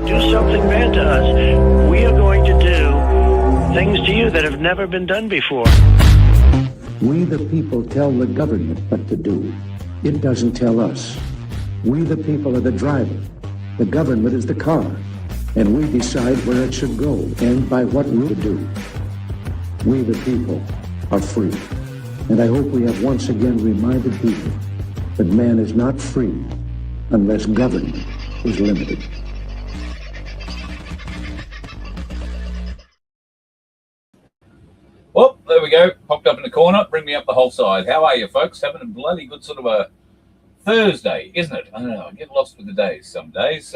do something bad to us, we are going to do things to you that have never been done before. We the people tell the government what to do. It doesn't tell us. We the people are the driver. The government is the car. And we decide where it should go and by what route to do. We the people are free. And I hope we have once again reminded people that man is not free unless government is limited. Well, there we go. Popped up in the corner. Bring me up the whole side. How are you, folks? Having a bloody good sort of a Thursday, isn't it? I don't know. I get lost with the days some days.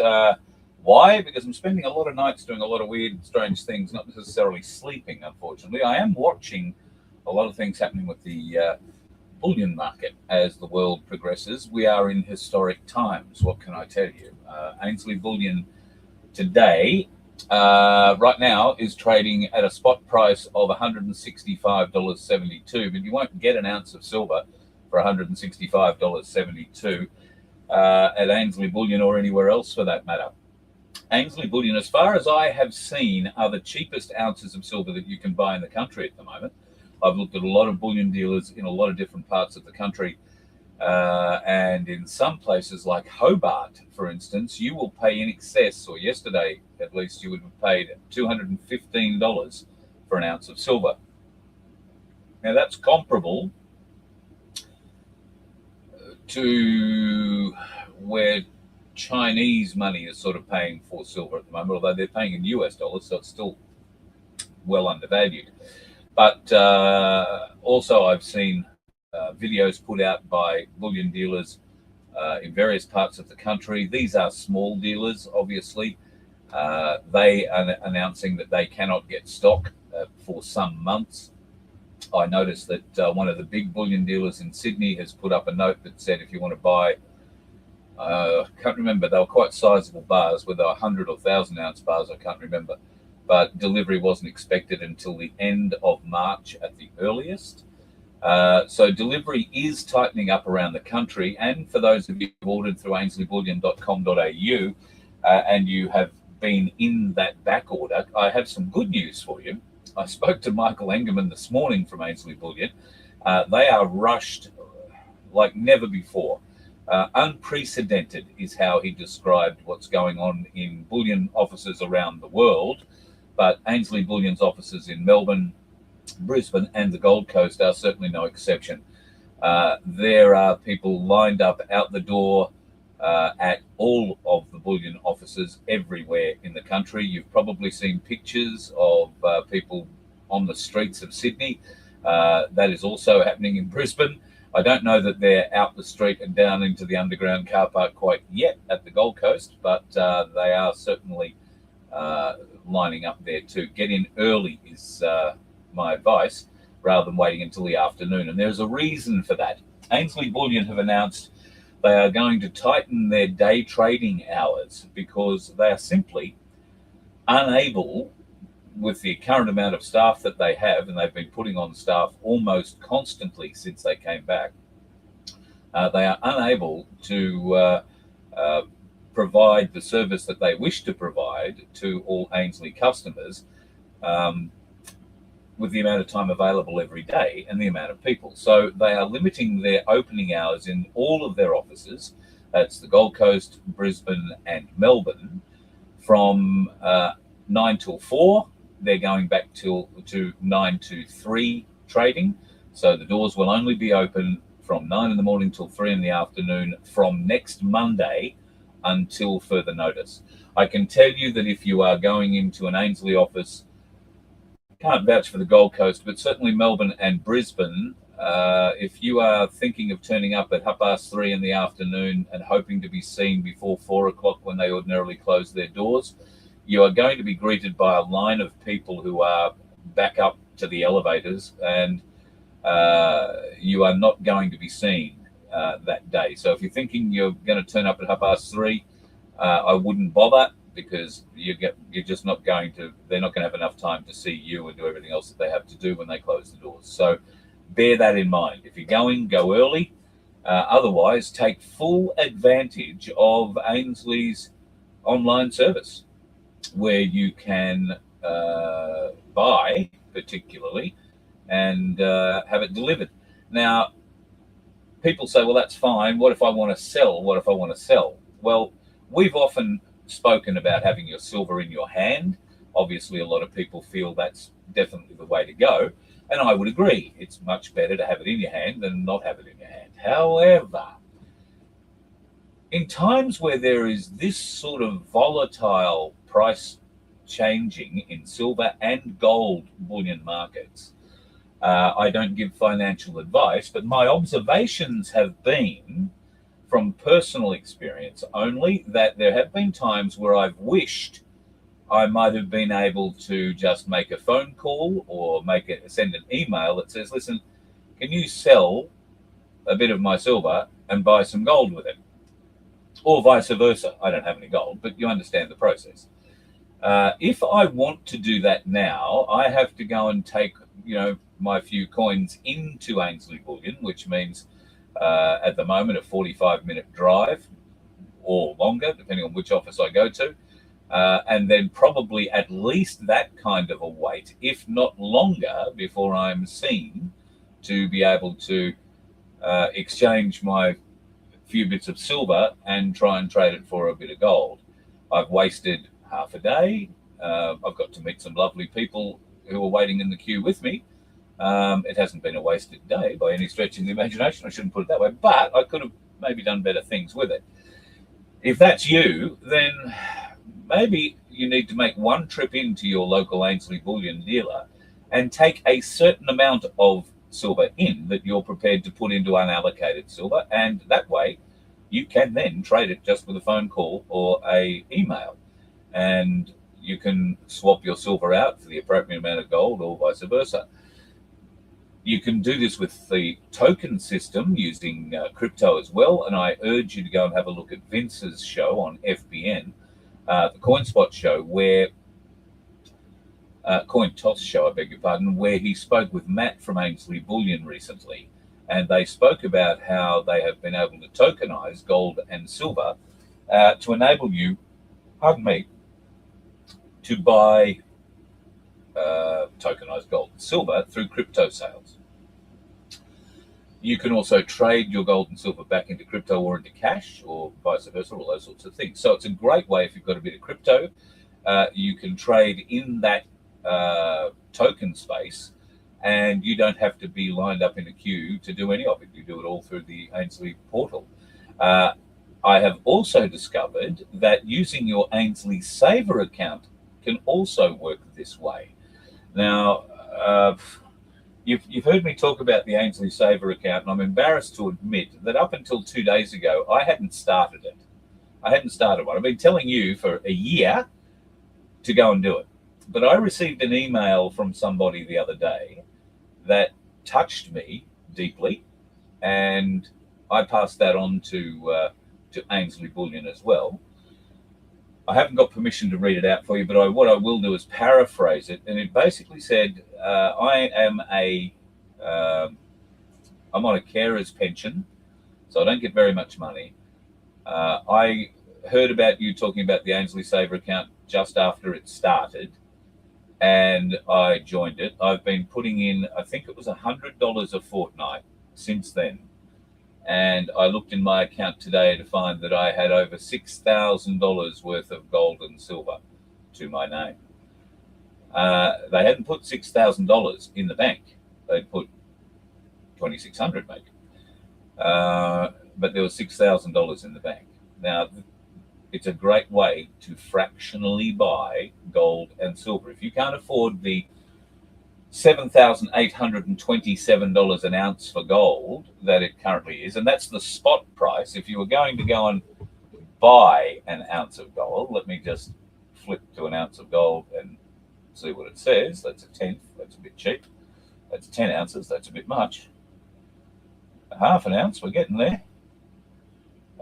Why? Because I'm spending a lot of nights doing a lot of weird, strange things, not necessarily sleeping, unfortunately. I am watching a lot of things happening with the bullion market as the world progresses. We are in historic times. What can I tell you? Ainslie Bullion today, right now, is trading at a spot price of $165.72, but you won't get an ounce of silver for $165.72 at Ainslie Bullion or anywhere else for that matter. Ainslie Bullion, as far as I have seen, are the cheapest ounces of silver that you can buy in the country at the moment. I've looked at a lot of bullion dealers in a lot of different parts of the country. And in some places like Hobart, for instance, you will pay in excess, or yesterday at least, you would have paid $215 for an ounce of silver. Now that's comparable to where Chinese money is sort of paying for silver at the moment, although they're paying in US dollars, so it's still well undervalued. But also I've seen videos put out by bullion dealers in various parts of the country. These are small dealers, obviously. They are announcing that they cannot get stock for some months. I noticed that one of the big bullion dealers in Sydney has put up a note that said if you want to buy, I can't remember, they were quite sizable bars, whether 100 or 1,000 ounce bars, I can't remember. But delivery wasn't expected until the end of March at the earliest. So delivery is tightening up around the country. And for those of you who ordered through ainslieBullion.com.au and you have been in that back order, I have some good news for you. I spoke to Michael Engerman this morning from Ainslie Bullion. They are rushed like never before. Unprecedented is how he described what's going on in bullion offices around the world. But Ainslie Bullion's offices in Melbourne, Brisbane and the Gold Coast are certainly no exception. There are people lined up out the door at all of the bullion offices everywhere in the country. You've probably seen pictures of people on the streets of Sydney. That is also happening in Brisbane. I don't know that they're out the street and down into the underground car park quite yet at the Gold Coast, but they are certainly lining up there too. Get in early is my advice, rather than waiting until the afternoon. And there's a reason for that. Ainslie Bullion have announced they are going to tighten their day trading hours because they are simply unable, with the current amount of staff that they have, and they've been putting on staff almost constantly since they came back, they are unable to provide the service that they wish to provide to all Ainslie customers with the amount of time available every day and the amount of people. So they are limiting their opening hours in all of their offices, that's the Gold Coast, Brisbane and Melbourne, from 9 till 4. They're going back to 9 to 3 trading. So the doors will only be open from 9 in the morning till 3 in the afternoon from next Monday until further notice. I can tell you that if you are going into an Ainslie office, can't vouch for the Gold Coast, but certainly Melbourne and Brisbane, if you are thinking of turning up at 3:30 in the afternoon and hoping to be seen before 4 o'clock when they ordinarily close their doors, you are going to be greeted by a line of people who are back up to the elevators, and you are not going to be seen that day. So if you're thinking you're going to turn up at 3:30, I wouldn't bother, because you're just not going to, they're not going to have enough time to see you and do everything else that they have to do when they close the doors. So bear that in mind. If you're going, go early. Otherwise, take full advantage of Ainslie's online service. where you can buy particularly and have it delivered. Now, people say, well, that's fine. What if I want to sell? What if I want to sell? Well, we've often spoken about having your silver in your hand. Obviously, a lot of people feel that's definitely the way to go. And I would agree. It's much better to have it in your hand than not have it in your hand. However, in times where there is this sort of volatile price changing in silver and gold bullion markets, I don't give financial advice, but my observations have been from personal experience only that there have been times where I've wished I might have been able to just make a phone call or send an email that says, listen, can you sell a bit of my silver and buy some gold with it? Or vice versa. I don't have any gold, but you understand the process. If I want to do that now, I have to go and take, my few coins into Ainslie Bullion, which means at the moment a 45-minute drive or longer, depending on which office I go to, and then probably at least that kind of a wait, if not longer, before I'm seen to be able to exchange my few bits of silver and try and trade it for a bit of gold. I've wasted half a day. I've got to meet some lovely people who are waiting in the queue with me. It hasn't been a wasted day by any stretch of the imagination. I shouldn't put it that way, but I could have maybe done better things with it. If that's you, then maybe you need to make one trip into your local Ainslie Bullion dealer and take a certain amount of silver in that you're prepared to put into unallocated silver, and that way you can then trade it just with a phone call or a email, and you can swap your silver out for the appropriate amount of gold or vice versa. You can do this with the token system using crypto as well, and I urge you to go and have a look at Vince's show on FBN, the CoinSpot show, where Coin Toss show, I beg your pardon, where he spoke with Matt from Ainslie Bullion recently, and they spoke about how they have been able to tokenize gold and silver to enable you, pardon me, to buy tokenized gold and silver through crypto sales. You can also trade your gold and silver back into crypto or into cash or vice versa, all those sorts of things. So it's a great way if you've got a bit of crypto. You can trade in that token space, and you don't have to be lined up in a queue to do any of it. You do it all through the Ainslie portal. I have also discovered that using your Ainslie Saver account can also work this way. Now, you've heard me talk about the Ainslie Saver account, and I'm embarrassed to admit that up until 2 days ago, I hadn't started it. I hadn't started one. I've been telling you for a year to go and do it. But I received an email from somebody the other day that touched me deeply, and I passed that on to Ainslie Bullion as well. I haven't got permission to read it out for you, but what I will do is paraphrase it. And it basically said, I'm on a carer's pension, so I don't get very much money. I heard about you talking about the Ainslie Saver account just after it started, and I joined it. I've been putting in, I think it was $100 a fortnight since then. And I looked in my account today to find that I had over $6,000 worth of gold and silver to my name. They hadn't put $6,000 in the bank. They'd put $2,600 maybe. But there was $6,000 in the bank. Now, it's a great way to fractionally buy gold and silver. If you can't afford the $7,827 an ounce for gold that it currently is, and that's the spot price. If you were going to go and buy an ounce of gold, let me just flip to an ounce of gold and see what it says. That's a tenth. That's a bit cheap. That's 10 ounces. That's a bit much. A half an ounce. We're getting there.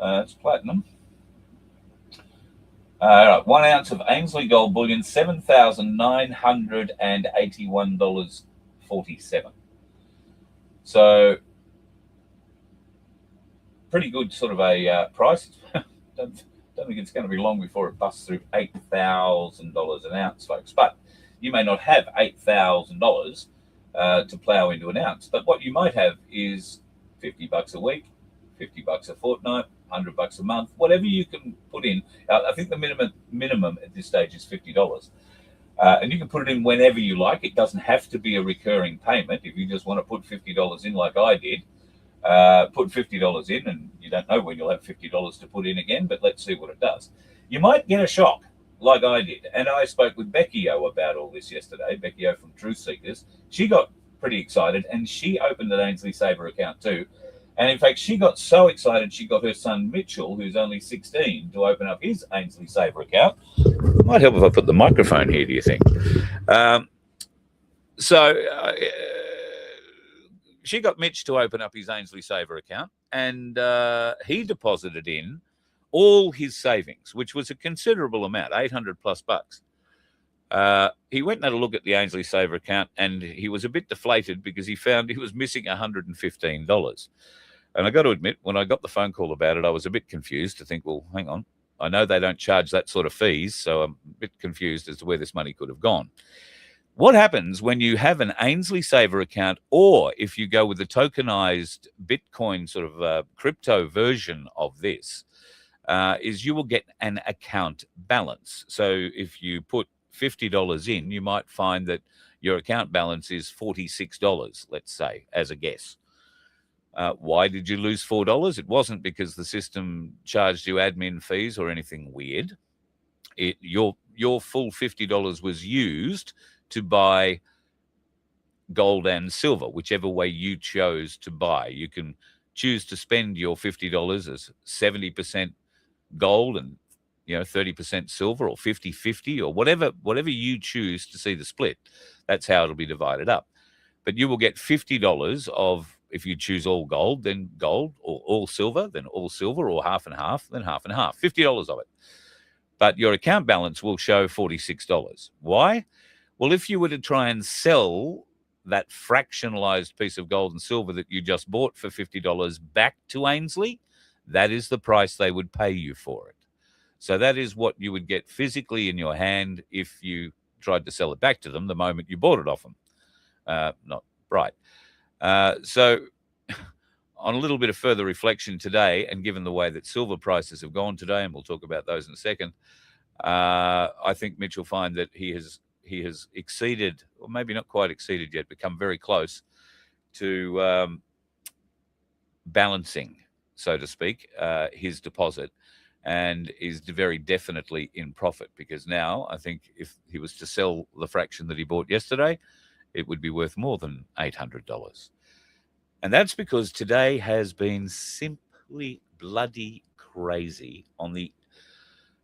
It's platinum. 1 ounce of Ainslie gold bullion, $7,981.47. So pretty good sort of a price. don't don't think it's going to be long before it busts through $8,000 an ounce, folks. But you may not have $8,000 to plow into an ounce. But what you might have is $50 a week, $50 a fortnight, $100 a month, whatever you can put in. I think the minimum at this stage is $50. And you can put it in whenever you like. It doesn't have to be a recurring payment. If you just want to put $50 in like I did, put $50 in, and you don't know when you'll have $50 to put in again, but let's see what it does. You might get a shock like I did. And I spoke with Becky O about all this yesterday, Becky O from Truth Seekers. She got pretty excited, and she opened an Ainslie Saver account too. And in fact, she got so excited, she got her son Mitchell, who's only 16, to open up his Ainslie Saver account. It might help if I put the microphone here, do you think? She got Mitch to open up his Ainslie Saver account, and he deposited in all his savings, which was a considerable amount, 800 plus bucks. He went and had a look at the Ainslie Saver account, and he was a bit deflated because he found he was missing $115. And I got to admit, when I got the phone call about it, I was a bit confused to think, well, hang on, I know they don't charge that sort of fees, so I'm a bit confused as to where this money could have gone. What happens when you have an Ainslie Saver account, or if you go with the tokenized Bitcoin sort of crypto version of this, is you will get an account balance. So if you put $50 in, you might find that your account balance is $46, let's say, as a guess. Why did you lose $4? It wasn't because the system charged you admin fees or anything weird. Your full $50 was used to buy gold and silver, whichever way you chose to buy. You can choose to spend your $50 as 70% gold and 30% silver, or 50-50, or whatever you choose to see the split. That's how it'll be divided up. But you will get $50 of, if you choose all gold, then gold, or all silver, then all silver, or half and half, then half and half, $50 of it. But your account balance will show $46. Why? Well, if you were to try and sell that fractionalized piece of gold and silver that you just bought for $50 back to Ainslie, that is the price they would pay you for it. So that is what you would get physically in your hand if you tried to sell it back to them the moment you bought it off them. Not right. So on a little bit of further reflection today, and given the way that silver prices have gone today, and we'll talk about those in a second, I think Mitch will find that he has exceeded, or maybe not quite exceeded yet, become very close to balancing, so to speak, his deposit, and is very definitely in profit, because now I think if he was to sell the fraction that he bought yesterday, it would be worth more than $800. And that's because today has been simply bloody crazy on the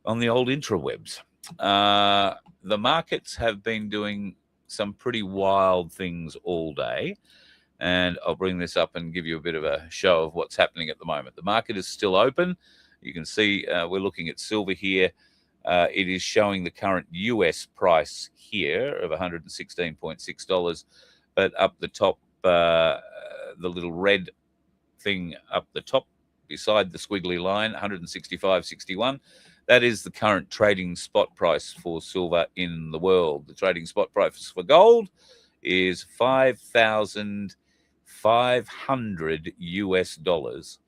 old intrawebs. The markets have been doing some pretty wild things all day, and I'll bring this up and give you a bit of a show of what's happening at the moment. The market is still open. You can see we're looking at silver here. It is showing the current US price here of $116.6, but up the top, the little red thing up the top beside the squiggly line, 165.61. That is the current trading spot price for silver in the world. The trading spot price for gold is $5,500 US,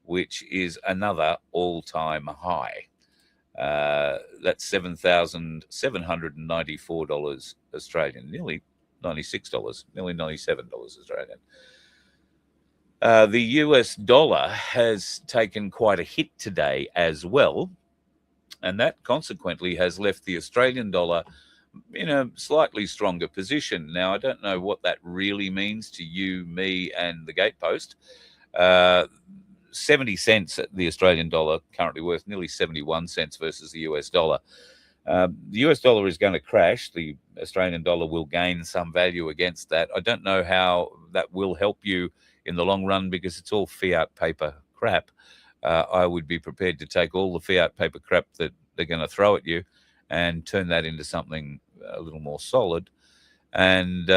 which is another all-time high. That's $7,794 Australian, nearly $96, nearly $97 Australian. The US dollar has taken quite a hit today as well, and that consequently has left the Australian dollar in a slightly stronger position. Now, I don't know what that really means to you, me, and the gatepost. 70 cents at the Australian dollar, currently worth nearly 71 cents versus the US dollar. The US dollar is going to crash. The Australian dollar will gain some value against that. I don't know how that will help you in the long run, because it's all fiat paper crap. I would be prepared to take all the fiat paper crap that they're going to throw at you and turn that into something a little more solid, and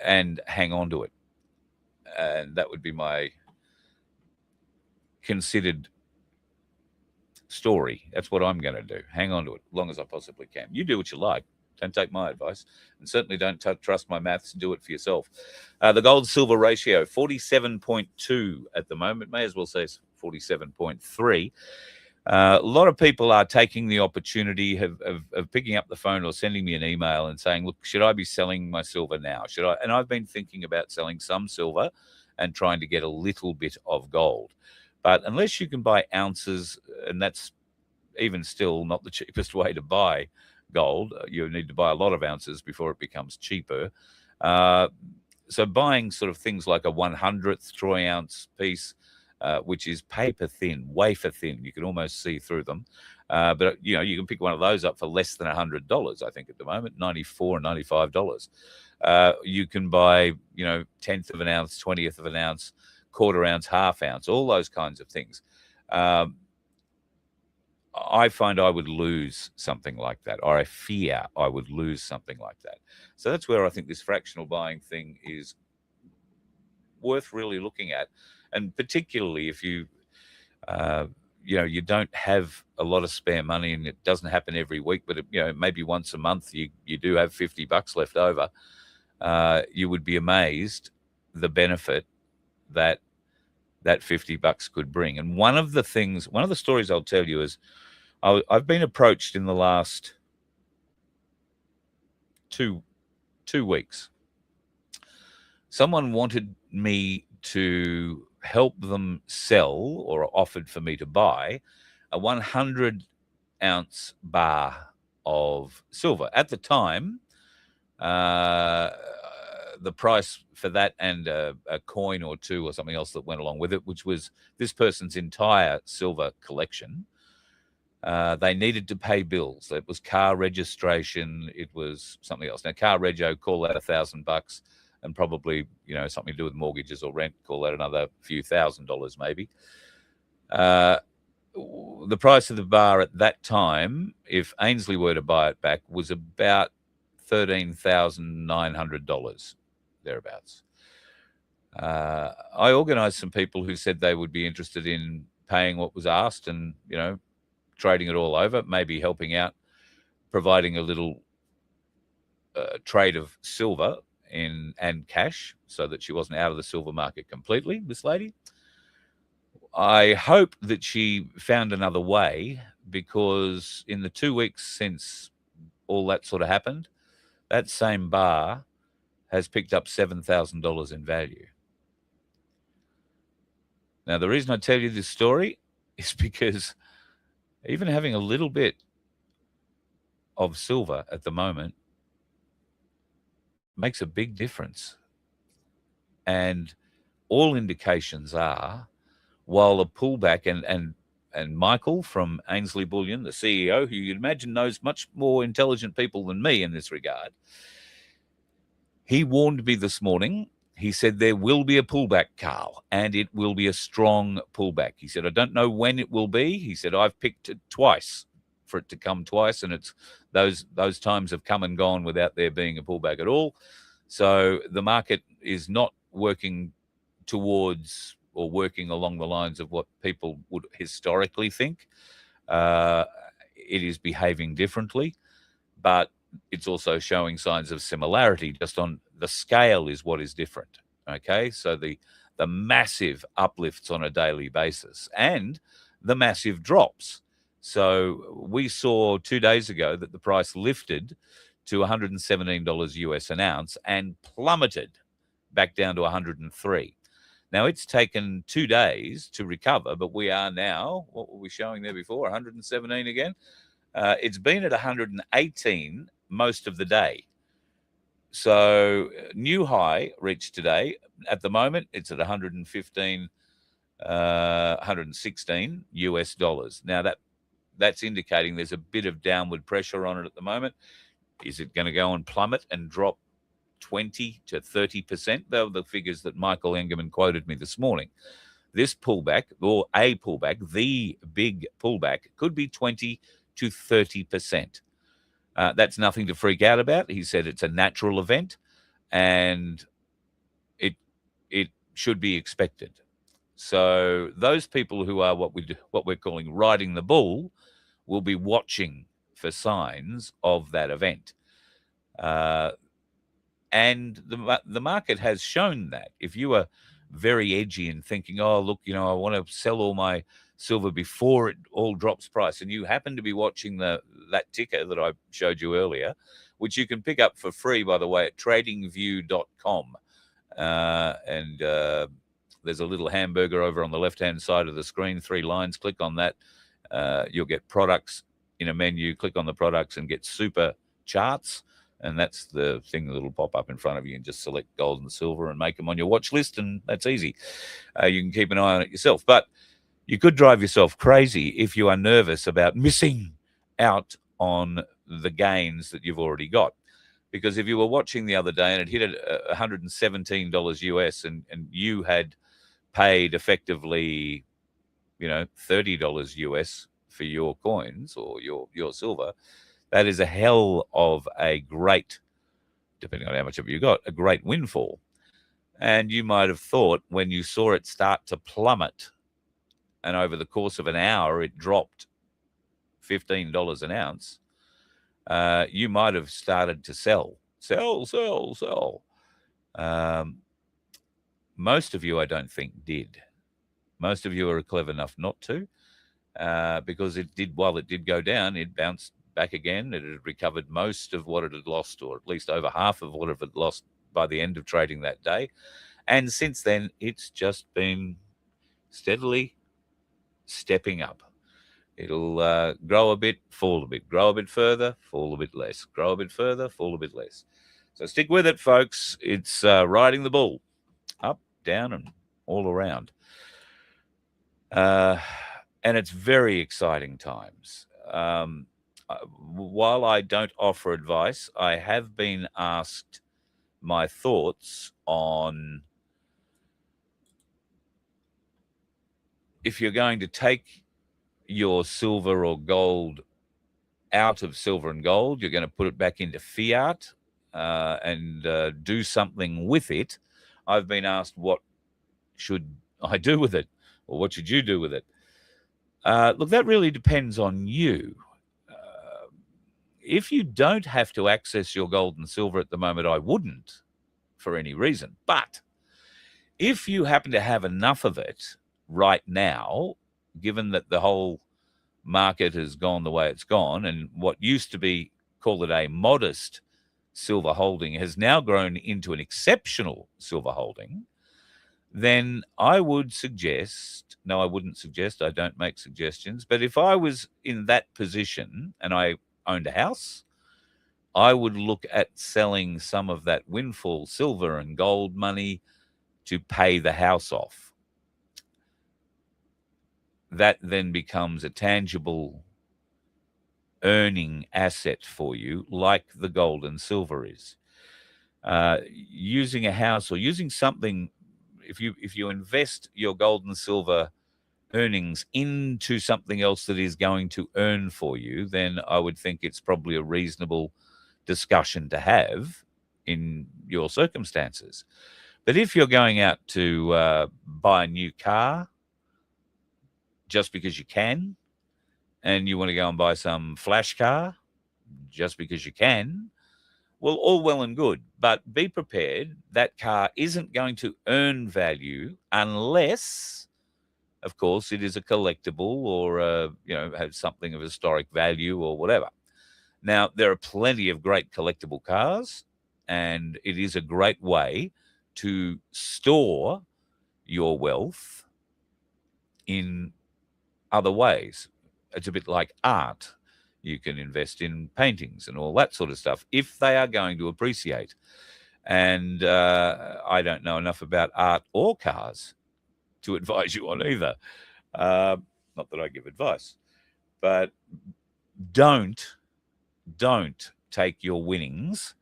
hang on to it. And that would be my considered story. That's what I'm going to do. Hang on to it as long as I possibly can. You do what you like. Don't take my advice, and certainly don't trust my maths. Do it for yourself. The gold-silver ratio, 47.2 at the moment. May as well say 47.3. A lot of people are taking the opportunity of picking up the phone or sending me an email and saying, look, should I be selling my silver now? Should I? And I've been thinking about selling some silver and trying to get a little bit of gold. But unless you can buy ounces, and that's even still not the cheapest way to buy gold, you need to buy a lot of ounces before it becomes cheaper. So buying sort of things like a 100th troy ounce piece, which is paper thin, wafer thin. You can almost see through them. But, you know, you can pick one of those up for less than $100, I think, at the moment, $94, $95. You can buy, you know, 10th of an ounce, 20th of an ounce, quarter ounce, half ounce, all those kinds of things. I find I would lose something like that, or I fear I would lose something like that. So that's where I think this fractional buying thing is worth really looking at. And particularly if you, you know, you don't have a lot of spare money and it doesn't happen every week, but, you know, maybe once a month you do have $50 left over, you would be amazed the benefit that $50 could bring. And one of the stories I'll tell you is I've been approached in the last two weeks. Someone wanted me to help them sell, or offered for me to buy, a 100-ounce bar of silver. At the time, the price for that and a coin or two or something else that went along with it, which was this person's entire silver collection, they needed to pay bills. It was car registration. It was something else. Now, car rego, call that $1,000, and probably, you know, something to do with mortgages or rent, call that another few $1,000s maybe. The price of the bar at that time, if Ainslie were to buy it back, was about $13,900, thereabouts. I organised some people who said they would be interested in paying what was asked and, you know, trading it all over, maybe helping out, providing a little trade of silver and cash so that she wasn't out of the silver market completely, this lady. I hope that she found another way, because in the 2 weeks since all that sort of happened, that same bar has picked up $7,000 in value. Now, the reason I tell you this story is because even having a little bit of silver at the moment makes a big difference. And all indications are, while a pullback, and Michael from Ainslie Bullion, the CEO, who you'd imagine knows much more intelligent people than me in this regard, he warned me this morning. He said there will be a pullback, Carl, and it will be a strong pullback. He said, I don't know when it will be. He said, I've picked it twice for it to come twice, and it's those times have come and gone without there being a pullback at all. So the market is not working towards or working along the lines of what people would historically think. It is behaving differently, but it's also showing signs of similarity. Just on the scale is what is different. Okay, so the massive uplifts on a daily basis and the massive drops. So we saw 2 days ago that the price lifted to $117 US an ounce and plummeted back down to 103. Now, it's taken 2 days to recover, but we are now, what were we showing there before, 117 again? It's been at 118 most of the day. So new high reached today. At the moment, it's at 116 US dollars. Now, that's indicating there's a bit of downward pressure on it at the moment. Is it going to go and plummet and drop 20 to 30%? They were the figures that Michael Engerman quoted me this morning. This pullback, or a pullback, the big pullback, could be 20 to 30%. That's nothing to freak out about. He said it's a natural event and it should be expected. So those people who are what we're calling riding the bull will be watching for signs of that event. And the market has shown that. If you are very edgy and thinking, oh, look, I want to sell all my silver before it all drops price, and you happen to be watching that ticker that I showed you earlier, which you can pick up for free, by the way, at tradingview.com. And there's a little hamburger over on the left-hand side of the screen, 3 lines. Click on that. You'll get products in a menu. Click on the products and get super charts. And that's the thing that'll pop up in front of you, and just select gold and silver and make them on your watch list, and that's easy. You can keep an eye on it yourself. But you could drive yourself crazy if you are nervous about missing out on the gains that you've already got. Because if you were watching the other day and it hit at $117 US and you had paid effectively, $30 US for your coins or your silver, that is a hell of a great, depending on how much of you got, a great windfall. And you might have thought when you saw it start to plummet, and over the course of an hour it dropped $15 an ounce, you might have started to sell. Most of you, I don't think, did. Most of you are clever enough not to, because while it did go down, it bounced back again. It had recovered most of what it had lost, or at least over half of what it had lost by the end of trading that day. And since then, it's just been steadily stepping up. It'll grow a bit, fall a bit, grow a bit further, fall a bit less, grow a bit further, fall a bit less. So stick with it, folks. It's riding the bull, up, down, and all around. And it's very exciting times. While I don't offer advice, I have been asked my thoughts on if you're going to take your silver or gold out of silver and gold, you're going to put it back into fiat and do something with it. I've been asked, what should I do with it? Or what should you do with it? Look, that really depends on you. If you don't have to access your gold and silver at the moment, I wouldn't for any reason. But if you happen to have enough of it right now, given that the whole market has gone the way it's gone, and what used to be, call it a modest silver holding, has now grown into an exceptional silver holding, then I would suggest, no, I wouldn't suggest, I don't make suggestions, but if I was in that position and I owned a house, I would look at selling some of that windfall silver and gold money to pay the house off. That then becomes a tangible earning asset for you, like the gold and silver is. Using a house or using something, if you invest your gold and silver earnings into something else that is going to earn for you, then I would think it's probably a reasonable discussion to have in your circumstances. But if you're going out to buy a new car just because you can, and you want to go and buy some flash car just because you can, well, all well and good, but be prepared. That car isn't going to earn value unless, of course, it is a collectible or, has something of historic value or whatever. Now, there are plenty of great collectible cars, and it is a great way to store your wealth in other ways. It's a bit like art. You can invest in paintings and all that sort of stuff if they are going to appreciate. And I don't know enough about art or cars to advise you on either. Not that I give advice, but don't take your winnings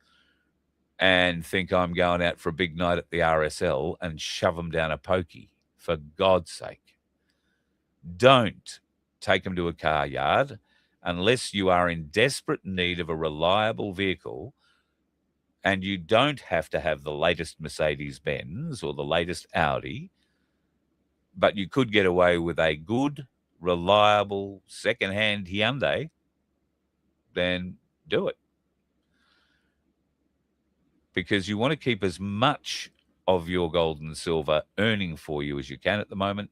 and think I'm going out for a big night at the RSL and shove them down a pokey, for God's sake. Don't take them to a car yard unless you are in desperate need of a reliable vehicle, and you don't have to have the latest Mercedes-Benz or the latest Audi. but you could get away with a good, reliable, second-hand Hyundai, then do it. Because you want to keep as much of your gold and silver earning for you as you can at the moment,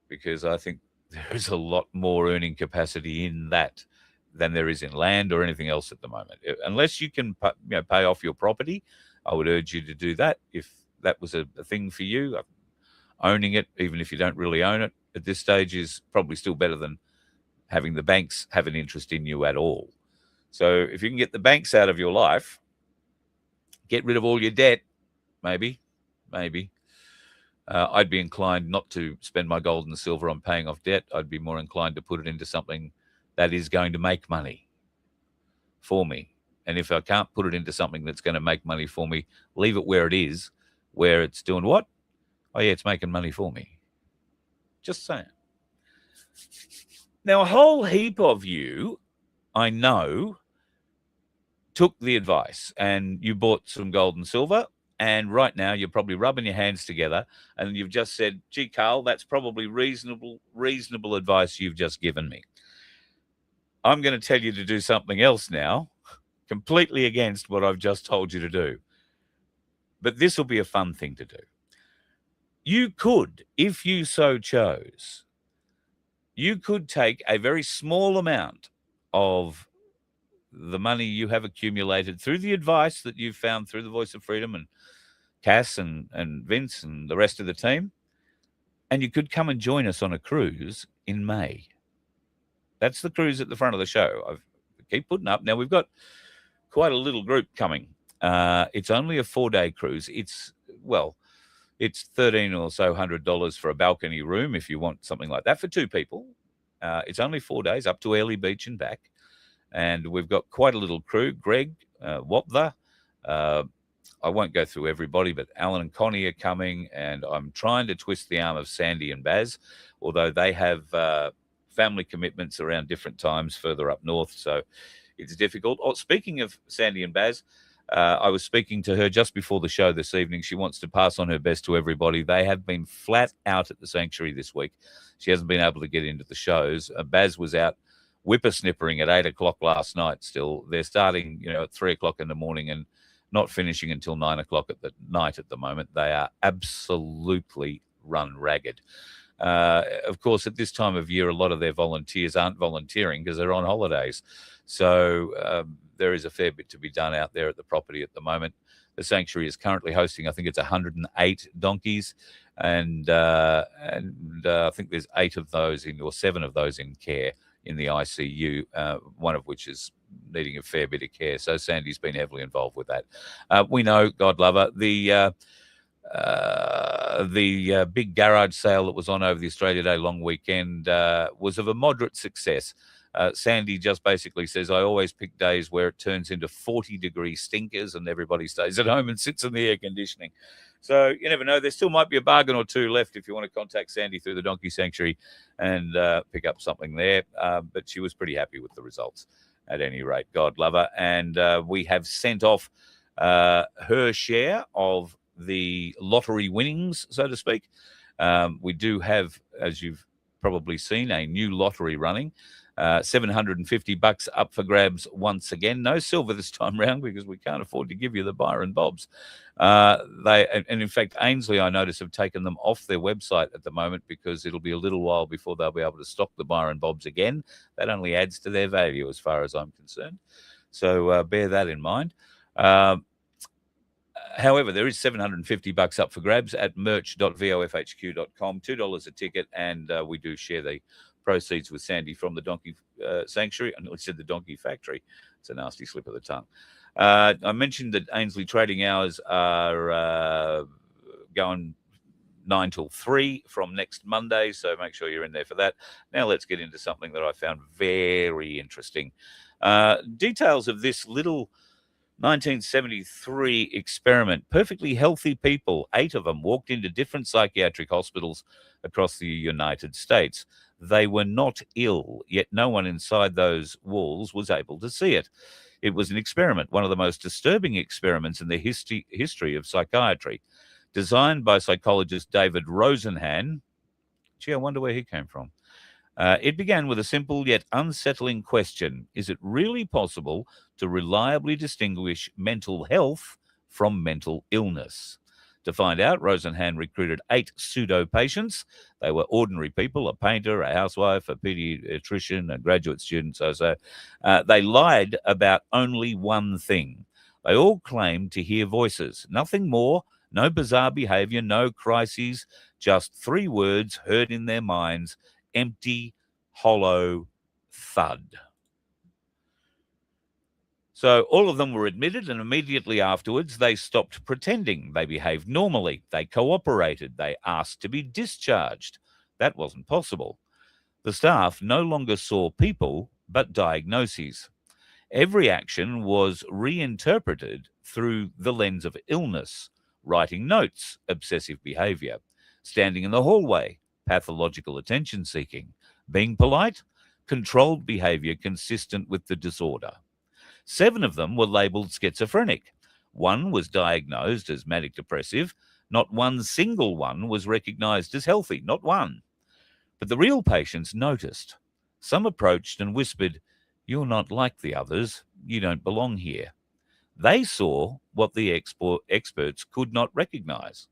because I think there's a lot more earning capacity in that than there is in land or anything else at the moment. Unless you can pay off your property, I would urge you to do that if that was a thing for you. Owning it, even if you don't really own it at this stage, is probably still better than having the banks have an interest in you at all. So if you can get the banks out of your life, get rid of all your debt, maybe. I'd be inclined not to spend my gold and silver on paying off debt. I'd be more inclined to put it into something that is going to make money for me. And if I can't put it into something that's going to make money for me, leave it where it is, where it's doing what? Oh, yeah, it's making money for me. Just saying. Now, a whole heap of you, I know, took the advice and you bought some gold and silver. And right now, you're probably rubbing your hands together and you've just said, gee, Carl, that's probably reasonable advice you've just given me. I'm going to tell you to do something else now, completely against what I've just told you to do. But this will be a fun thing to do. You could, if you so chose, you could take a very small amount of the money you have accumulated through the advice that you've found through the Voice of Freedom and Cass and Vince and the rest of the team, and you could come and join us on a cruise in May. That's the cruise at the front of the show. I keep putting up. Now, we've got quite a little group coming. It's only a 4-day cruise. It's $13 or so $100 for a balcony room if you want something like that for 2 people. It's only 4 days up to Ainslie Beach and back. And we've got quite a little crew. Greg, Waptha, I won't go through everybody, but Alan and Connie are coming, and I'm trying to twist the arm of Sandy and Baz, although they have family commitments around different times further up north, so it's difficult. Oh, speaking of Sandy and Baz, I was speaking to her just before the show this evening. She wants to pass on her best to everybody. They have been flat out at the Sanctuary this week. She hasn't been able to get into the shows. Baz was out whippersnippering at 8 o'clock last night still. They're starting, at 3 o'clock in the morning and not finishing until 9 o'clock at the night at the moment. They are absolutely run ragged. Of course, at this time of year, a lot of their volunteers aren't volunteering because they're on holidays. So there is a fair bit to be done out there at the property at the moment. The Sanctuary is currently hosting, I think it's 108 donkeys. And I think there's 8 of those or 7 of those in care in the ICU, one of which is needing a fair bit of care. So Sandy's been heavily involved with that. We know, God love her, the big garage sale that was on over the Australia Day long weekend was of a moderate success. Sandy just basically says, I always pick days where it turns into 40-degree stinkers and everybody stays at home and sits in the air conditioning. So you never know. There still might be a bargain or 2 left if you want to contact Sandy through the Donkey Sanctuary and pick up something there. But she was pretty happy with the results at any rate. God love her. And we have sent off her share of the lottery winnings, so to speak. We do have, as you've probably seen, a new lottery running. $750 up for grabs once again. No silver this time round because we can't afford to give you the Byron Bobs. And in fact, Ainslie, I notice, have taken them off their website at the moment because it'll be a little while before they'll be able to stock the Byron Bobs again. That only adds to their value as far as I'm concerned. So bear that in mind. However, there is $750 up for grabs at merch.vofhq.com, $2 a ticket, and we do share the proceeds with Sandy from the Donkey Sanctuary. I said the Donkey Factory. It's a nasty slip of the tongue. I mentioned that Ainslie trading hours are going 9 till 3 from next Monday, so make sure you're in there for that. Now let's get into something that I found very interesting. Details of this little 1973 experiment. Perfectly healthy people, 8 of them, walked into different psychiatric hospitals across the United States. They were not ill, yet no one inside those walls was able to see it. It was an experiment, one of the most disturbing experiments in the history of psychiatry. designed by psychologist David Rosenhan. Gee, I wonder where he came from. It began with a simple yet unsettling question. Is it really possible to reliably distinguish mental health from mental illness? To find out, Rosenhan recruited 8 pseudo patients. They were ordinary people, a painter, a housewife, a pediatrician, a graduate student, so. They lied about only one thing. They all claimed to hear voices, nothing more, no bizarre behavior, no crises, just 3 words heard in their minds: empty, hollow thud. So all of them were admitted, and immediately afterwards they stopped pretending. They behaved normally. They cooperated. They asked to be discharged. That wasn't possible. The staff no longer saw people, but diagnoses. Every action was reinterpreted through the lens of illness: writing notes, obsessive behavior; standing in the hallway, pathological attention seeking; being polite, controlled behavior consistent with the disorder. 7 of them were labelled schizophrenic. 1 was diagnosed as manic depressive. Not one single one was recognised as healthy, not one. But the real patients noticed. Some approached and whispered, "You're not like the others. You don't belong here." They saw what the experts could not recognise.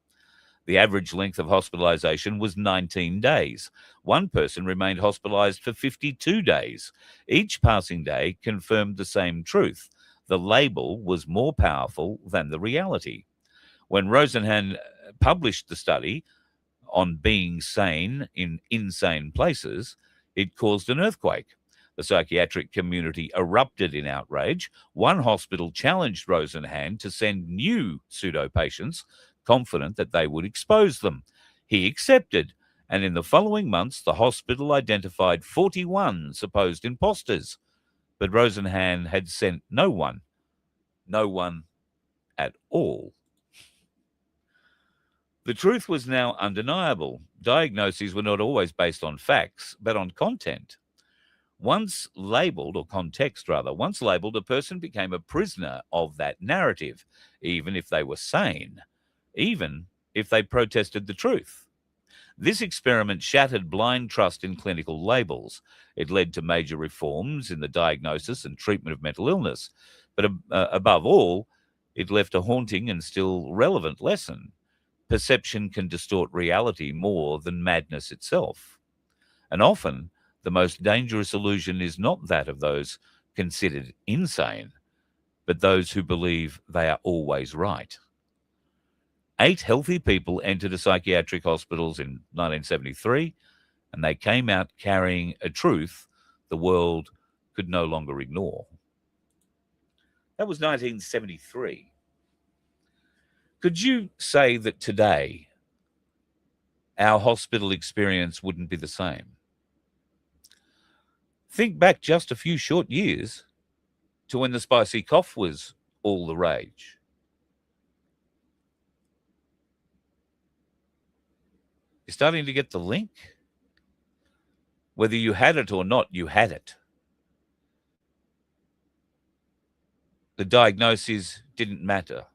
The average length of hospitalisation was 19 days. 1 person remained hospitalised for 52 days. Each passing day confirmed the same truth: the label was more powerful than the reality. When Rosenhan published the study on being sane in insane places, it caused an earthquake. The psychiatric community erupted in outrage. 1 hospital challenged Rosenhan to send new pseudo-patients, confident that they would expose them. He accepted, and in the following months, the hospital identified 41 supposed imposters. But Rosenhan had sent no one at all. The truth was now undeniable. Diagnoses were not always based on facts, but on content. Once labelled, a person became a prisoner of that narrative, even if they were sane, even if they protested the truth. This experiment shattered blind trust in clinical labels. It led to major reforms in the diagnosis and treatment of mental illness. But above all, it left a haunting and still relevant lesson. Perception can distort reality more than madness itself. And often, the most dangerous illusion is not that of those considered insane, but those who believe they are always right. 8 healthy people entered a psychiatric hospitals in 1973, and they came out carrying a truth the world could no longer ignore. That was 1973. Could you say that today our hospital experience wouldn't be the same? Think back just a few short years to when the spicy cough was all the rage. You're starting to get the link? Whether you had it or not, you had it. The diagnoses didn't matter.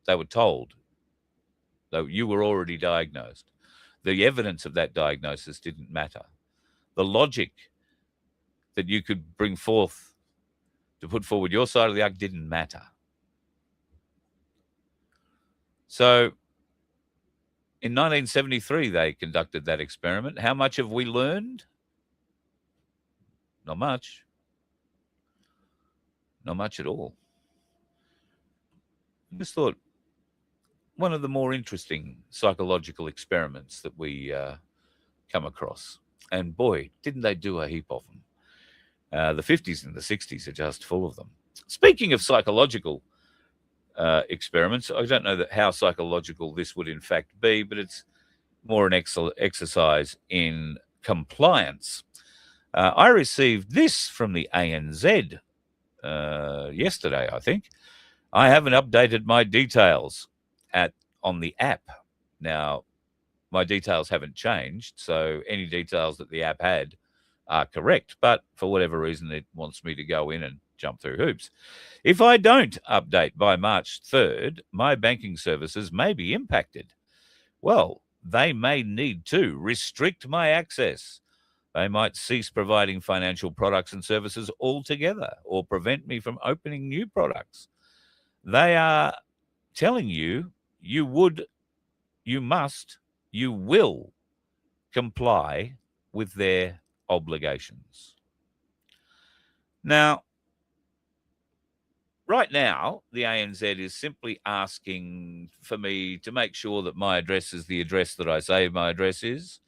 They were told, though you were already diagnosed. The evidence of that diagnosis didn't matter. The logic that you could bring forth to put forward your side of the argument didn't matter. So in 1973, they conducted that experiment. How much have we learned? Not much. Not much at all. I just thought one of the more interesting psychological experiments that we come across. And boy, didn't they do a heap of them. The 50s and the 60s are just full of them. Speaking of psychological experiments, I don't know how psychological this would in fact be, but it's more an exercise in compliance. I received this from the ANZ yesterday, I think. I haven't updated my details on the app. Now, my details haven't changed, so any details that the app had are correct, but for whatever reason, it wants me to go in and jump through hoops. If I don't update by March 3rd, my banking services may be impacted. Well, they may need to restrict my access. They might cease providing financial products and services altogether or prevent me from opening new products. They are telling you you would, you must, you will comply with their obligations. Now, right now, the ANZ is simply asking for me to make sure that my address is the address that I say my address is,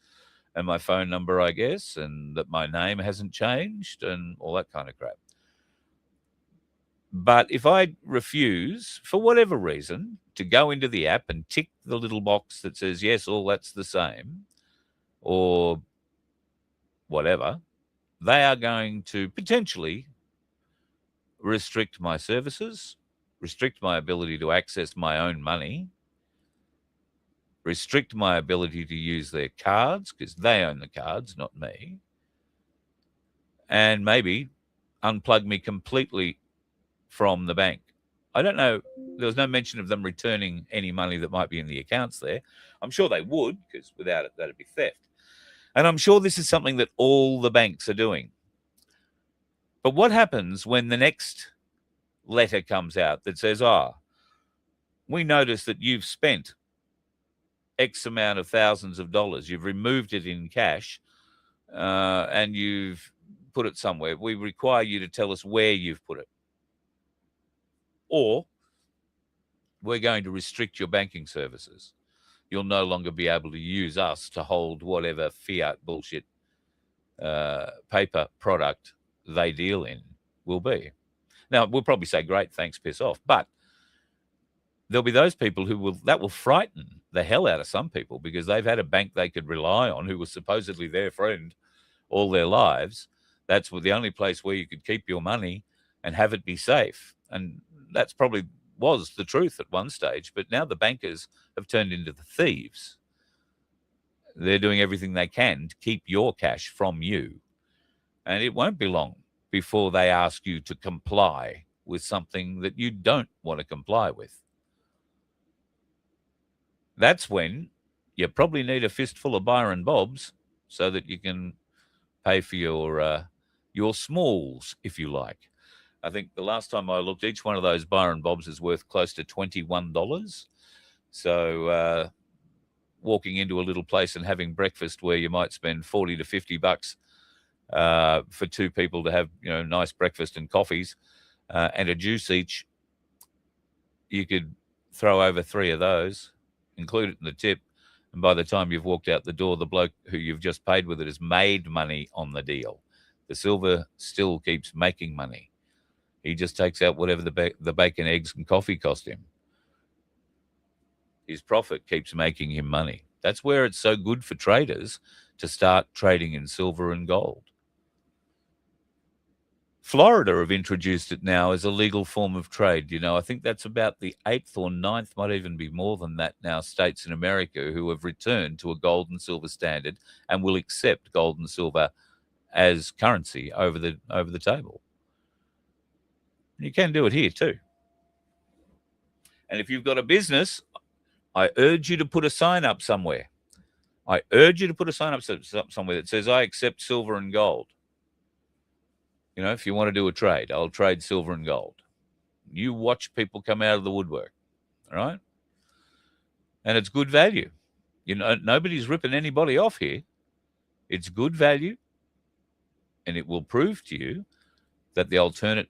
and my phone number, I guess, and that my name hasn't changed and all that kind of crap. But if I refuse, for whatever reason, to go into the app and tick the little box that says, yes, all that's the same, or whatever, they are going to potentially restrict my services, restrict my ability to access my own money, restrict my ability to use their cards because they own the cards, not me, and maybe unplug me completely from the bank. I don't know. There was no mention of them returning any money that might be in the accounts there. I'm sure they would, because without it, that'd be theft. And I'm sure this is something that all the banks are doing. But what happens when the next letter comes out that says, we notice that you've spent X amount of thousands of dollars, you've removed it in cash, and you've put it somewhere. We require you to tell us where you've put it. Or we're going to restrict your banking services. You'll no longer be able to use us to hold whatever fiat bullshit paper product they deal in will be. Now, we'll probably say, great, thanks, piss off. But there'll be those people that will frighten the hell out of some people because they've had a bank they could rely on who was supposedly their friend all their lives. That's the only place where you could keep your money and have it be safe. And that's probably was the truth at one stage. But now the bankers have turned into the thieves. They're doing everything they can to keep your cash from you. And it won't be long before they ask you to comply with something that you don't want to comply with. That's when you probably need a fistful of Byron Bobs so that you can pay for your smalls, if you like. I think the last time I looked, each one of those Byron Bobs is worth close to $21. So walking into a little place and having breakfast where you might spend $40 to $50 for two people to have nice breakfast and coffees and a juice each, you could throw over 3 of those, include it in the tip, and by the time you've walked out the door, the bloke who you've just paid with it has made money on the deal. The silver still keeps making money. He just takes out whatever the bacon, eggs, and coffee cost him. His profit keeps making him money. That's where it's so good for traders to start trading in silver and gold. Florida have introduced it now as a legal form of trade. I think that's about the 8th or 9th, might even be more than that now, states in America who have returned to a gold and silver standard and will accept gold and silver as currency over the table. You can do it here too. And if you've got a business, I urge you to put a sign up somewhere. I urge you to put a sign up somewhere that says, I accept silver and gold. If you want to do a trade, I'll trade silver and gold. You watch people come out of the woodwork, all right? And it's good value. Nobody's ripping anybody off here. It's good value, and it will prove to you that the alternate,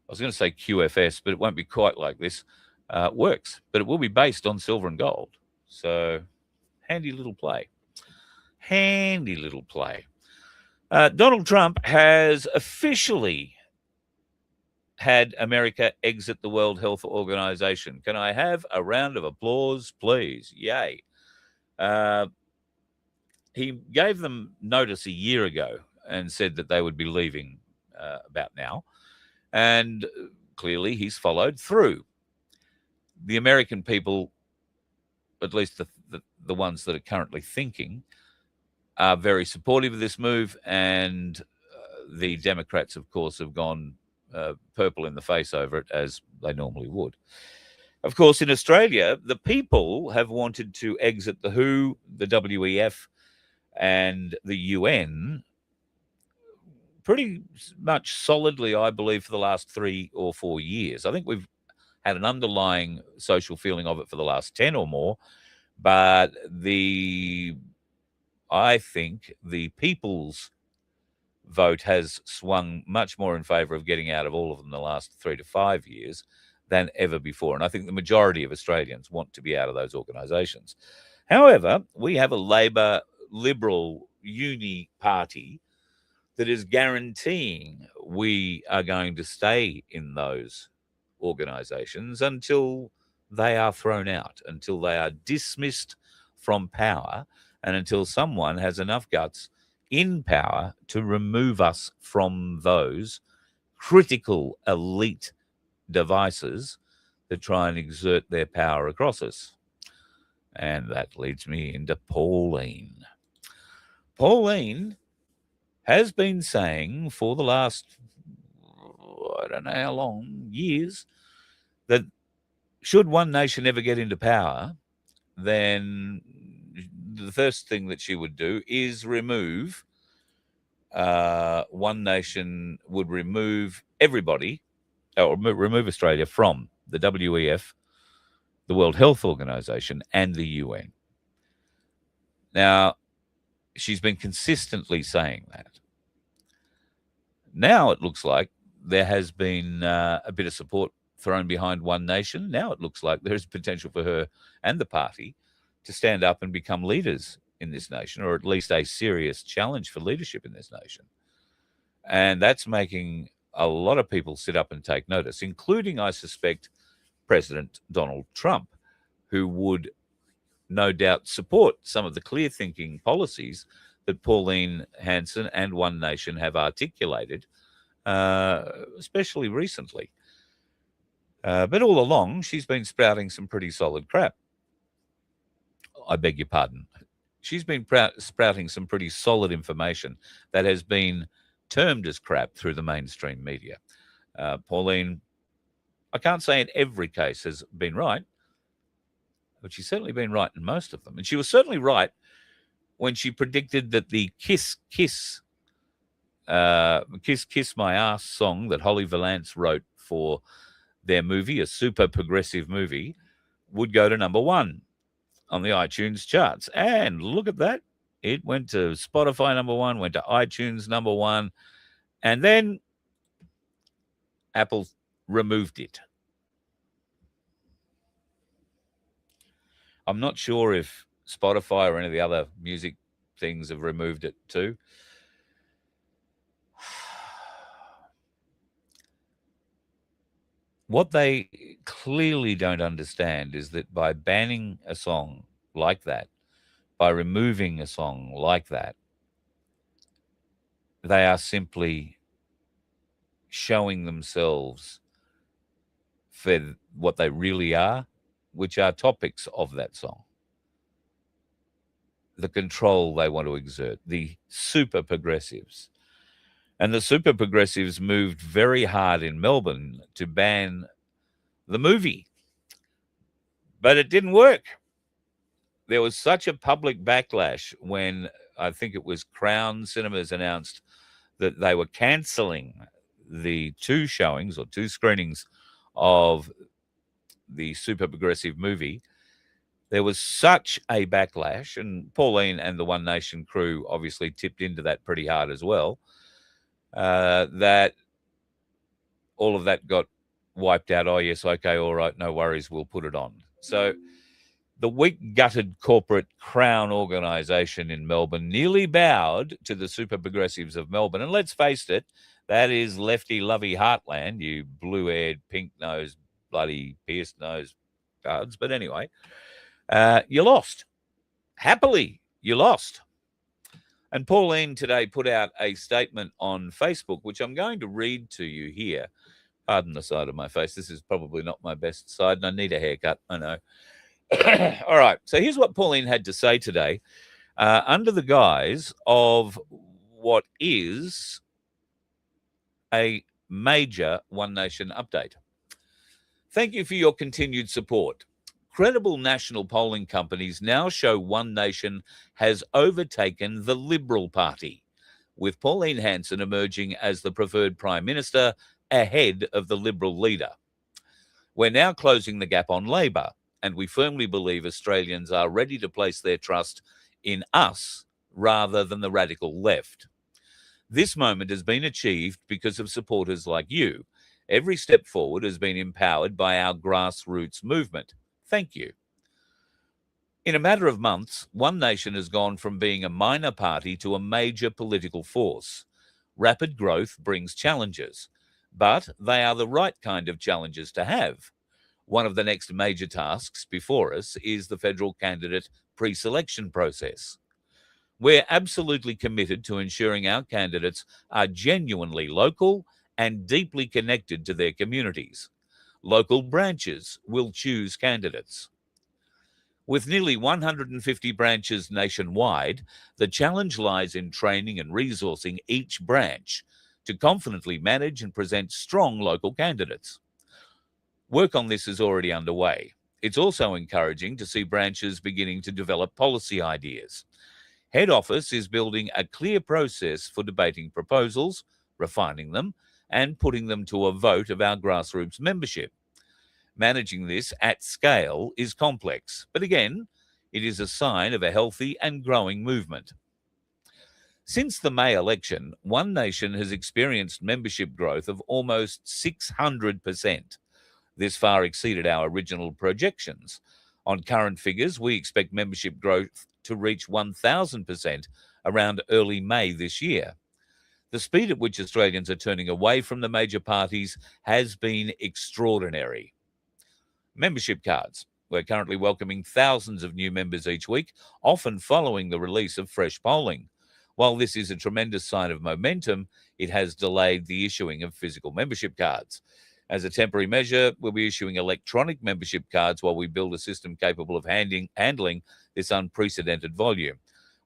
I was going to say QFS, but it won't be quite like this, works. But it will be based on silver and gold. So handy little play. Handy little play. Donald Trump has officially had America exit the World Health Organization. Can I have a round of applause, please? Yay. He gave them notice a year ago and said that they would be leaving about now. And clearly he's followed through. The American people, at least the ones that are currently thinking, are very supportive of this move, and the Democrats, of course, have gone purple in the face over it, as they normally would. Of course, in Australia, the people have wanted to exit the WHO, the WEF, and the UN pretty much solidly, I believe, for the last 3 or 4 years. I think we've had an underlying social feeling of it for the last 10 or more, but I think the people's vote has swung much more in favour of getting out of all of them the last 3 to 5 years than ever before. And I think the majority of Australians want to be out of those organisations. However, we have a Labor Liberal uni party that is guaranteeing we are going to stay in those organisations until they are thrown out, until they are dismissed from power, and until someone has enough guts in power to remove us from those critical elite devices that try and exert their power across us. And that leads me into Pauline. Pauline has been saying for the last, I don't know how long, years, that should one nation ever get into power, then the first thing that she would do is remove, one nation would remove everybody, or remove Australia from the WEF, the World Health Organization, and the UN. Now, she's been consistently saying that. Now it looks like there has been a bit of support thrown behind one nation. Now it looks like there's potential for her and the party to stand up and become leaders in this nation, or at least a serious challenge for leadership in this nation. And that's making a lot of people sit up and take notice, including, I suspect, President Donald Trump, who would no doubt support some of the clear-thinking policies that Pauline Hanson and One Nation have articulated, especially recently. But all along, she's been sprouting some pretty solid crap. I beg your pardon. She's been sprouting some pretty solid information that has been termed as crap through the mainstream media. Pauline, I can't say in every case has been right, but she's certainly been right in most of them. And she was certainly right when she predicted that the Kiss My Ass song that Holly Valance wrote for their movie, a super progressive movie, would go to number 1 on the iTunes charts. And look at that. It went to Spotify number 1, went to iTunes number 1, and then Apple removed it. I'm not sure if Spotify or any of the other music things have removed it too. What they clearly don't understand is that by banning a song like that, by removing a song like that, they are simply showing themselves for what they really are, which are topics of that song. The control they want to exert, the super progressives. And the super progressives moved very hard in Melbourne to ban the movie. But it didn't work. There was such a public backlash when I think it was Crown Cinemas announced that they were cancelling the 2 showings or 2 screenings of the super progressive movie. There was such a backlash, and Pauline and the One Nation crew obviously tipped into that pretty hard as well, that all of that got wiped out. Oh, yes, okay, all right, no worries, we'll put it on. So the weak-gutted corporate Crown organisation in Melbourne nearly bowed to the super progressives of Melbourne. And let's face it, that is lefty-lovey heartland, you blue-haired, pink-nosed, bloody pierced-nosed cards. But anyway, you lost. Happily, you lost. And Pauline today put out a statement on Facebook, which I'm going to read to you here. Pardon the side of my face. This is probably not my best side, and I need a haircut, I know. All right, so here's what Pauline had to say today. under the guise of what is a major One Nation update. Thank you for your continued support. Credible national polling companies now show One Nation has overtaken the Liberal Party, with Pauline Hanson emerging as the preferred Prime Minister ahead of the Liberal leader. We're now closing the gap on Labor, and we firmly believe Australians are ready to place their trust in us rather than the radical left. This moment has been achieved because of supporters like you. Every step forward has been empowered by our grassroots movement. Thank you. In a matter of months, One Nation has gone from being a minor party to a major political force. Rapid growth brings challenges, but they are the right kind of challenges to have. One of the next major tasks before us is the federal candidate pre-selection process. We're absolutely committed to ensuring our candidates are genuinely local and deeply connected to their communities. Local branches will choose candidates. With nearly 150 branches nationwide, the challenge lies in training and resourcing each branch to confidently manage and present strong local candidates. Work on this is already underway. It's also encouraging to see branches beginning to develop policy ideas. Head Office is building a clear process for debating proposals, refining them, and putting them to a vote of our grassroots membership. Managing this at scale is complex, but again, it is a sign of a healthy and growing movement. Since the May election, One Nation has experienced membership growth of almost 600%. This far exceeded our original projections. On current figures, we expect membership growth to reach 1,000% around early May this year. The speed at which Australians are turning away from the major parties has been extraordinary. Membership cards. We're currently welcoming thousands of new members each week, often following the release of fresh polling. While this is a tremendous sign of momentum, it has delayed the issuing of physical membership cards. As a temporary measure, we'll be issuing electronic membership cards while we build a system capable of handling this unprecedented volume.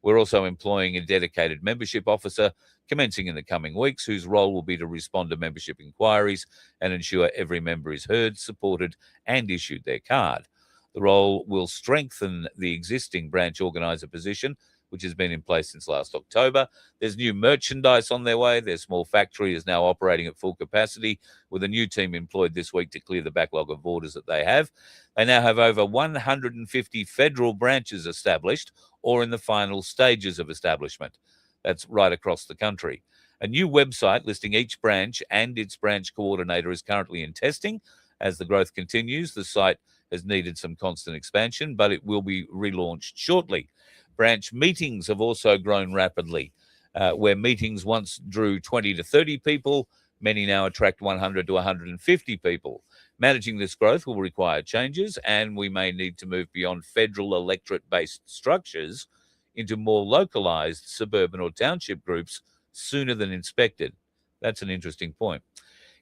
We're also employing a dedicated membership officer commencing in the coming weeks, whose role will be to respond to membership inquiries and ensure every member is heard, supported, and issued their card. The role will strengthen the existing branch organiser position, which has been in place since last October. There's new merchandise on their way. Their small factory is now operating at full capacity, with a new team employed this week to clear the backlog of orders that they have. They now have over 150 federal branches established or in the final stages of establishment. That's right across the country. A new website listing each branch and its branch coordinator is currently in testing. As the growth continues, the site has needed some constant expansion, but it will be relaunched shortly. Branch meetings have also grown rapidly. Where meetings once drew 20 to 30 people, many now attract 100 to 150 people. Managing this growth will require changes, and we may need to move beyond federal electorate-based structures into more localised suburban or township groups sooner than expected. That's an interesting point.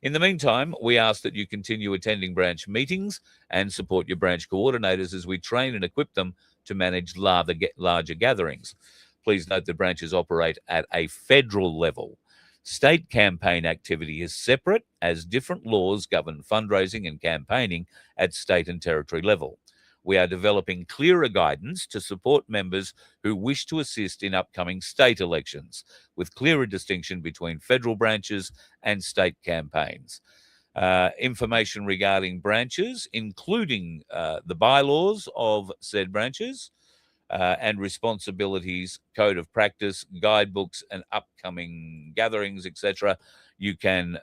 In the meantime, we ask that you continue attending branch meetings and support your branch coordinators as we train and equip them to manage larger gatherings. Please note that branches operate at a federal level. State campaign activity is separate, as different laws govern fundraising and campaigning at state and territory level. We are developing clearer guidance to support members who wish to assist in upcoming state elections, with clearer distinction between federal branches and state campaigns. Information regarding branches, including the bylaws of said branches and responsibilities, code of practice, guidebooks, and upcoming gatherings, etc., you can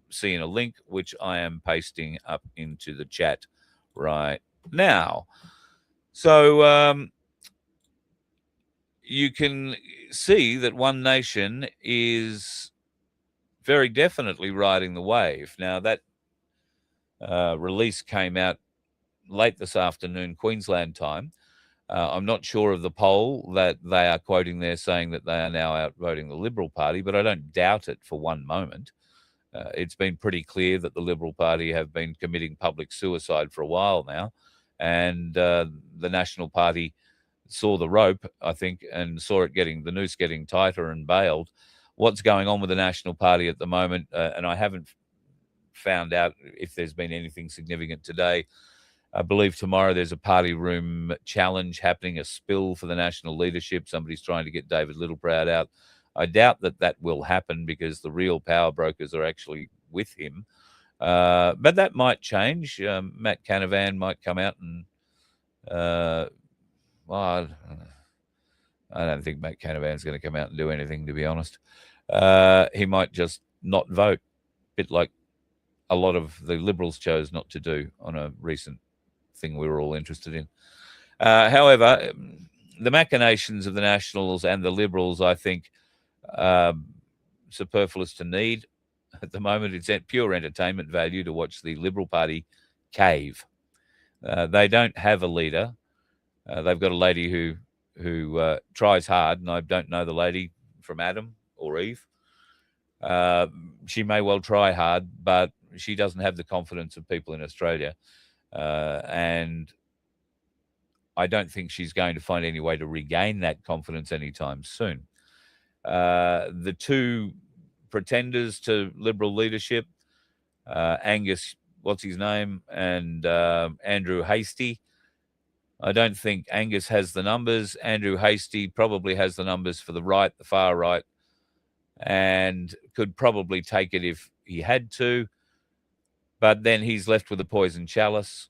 see in a link which I am pasting up into the chat right now. So you can see that One Nation is very definitely riding the wave. Now, that release came out late this afternoon, Queensland time. I'm not sure of the poll that they are quoting there, saying that they are now outvoting the Liberal Party, but I don't doubt it for one moment. It's been pretty clear that the Liberal Party have been committing public suicide for a while now, and the National Party saw the rope, I think, and saw the noose getting tighter and bailed. What's going on with the National Party at the moment, and I haven't found out if there's been anything significant today. I believe tomorrow there's a party room challenge happening, a spill for the national leadership. Somebody's trying to get David Littleproud out. I doubt that will happen because the real power brokers are actually with him. But that might change. Matt Canavan might come out and, well, I don't think Matt Canavan's going to come out and do anything, to be honest. He might just not vote, a bit like a lot of the Liberals chose not to do on a recent thing we were all interested in. However, the machinations of the Nationals and the Liberals, I think, superfluous to need. At the moment, it's at pure entertainment value to watch the Liberal Party cave. They don't have a leader. They've got a lady who tries hard, and I don't know the lady from Adam or Eve. She may well try hard, but she doesn't have the confidence of people in Australia. And I don't think she's going to find any way to regain that confidence anytime soon. The two pretenders to Liberal leadership, Angus, what's his name, and Andrew Hastie. I don't think Angus has the numbers. Andrew Hastie probably has the numbers for the right, the far right, and could probably take it if he had to. But then he's left with a poison chalice.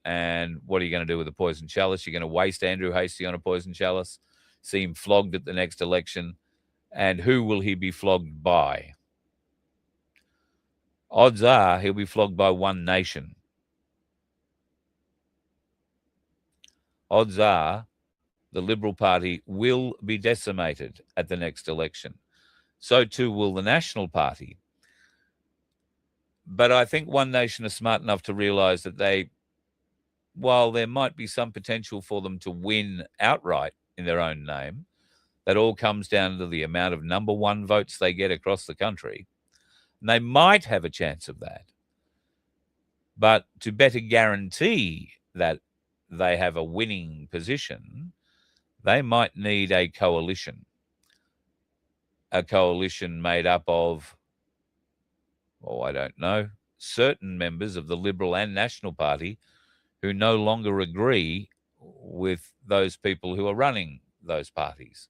And what are you going to do with a poison chalice? You're going to waste Andrew Hastie on a poison chalice, see him flogged at the next election. And who will he be flogged by? Odds are he'll be flogged by One Nation. Odds are the Liberal Party will be decimated at the next election. So too will the National Party. But I think One Nation are smart enough to realise that while there might be some potential for them to win outright in their own name, that all comes down to the amount of number one votes they get across the country. And they might have a chance of that. But to better guarantee that they have a winning position, they might need a coalition. A coalition made up of, I don't know, certain members of the Liberal and National Party who no longer agree with those people who are running those parties,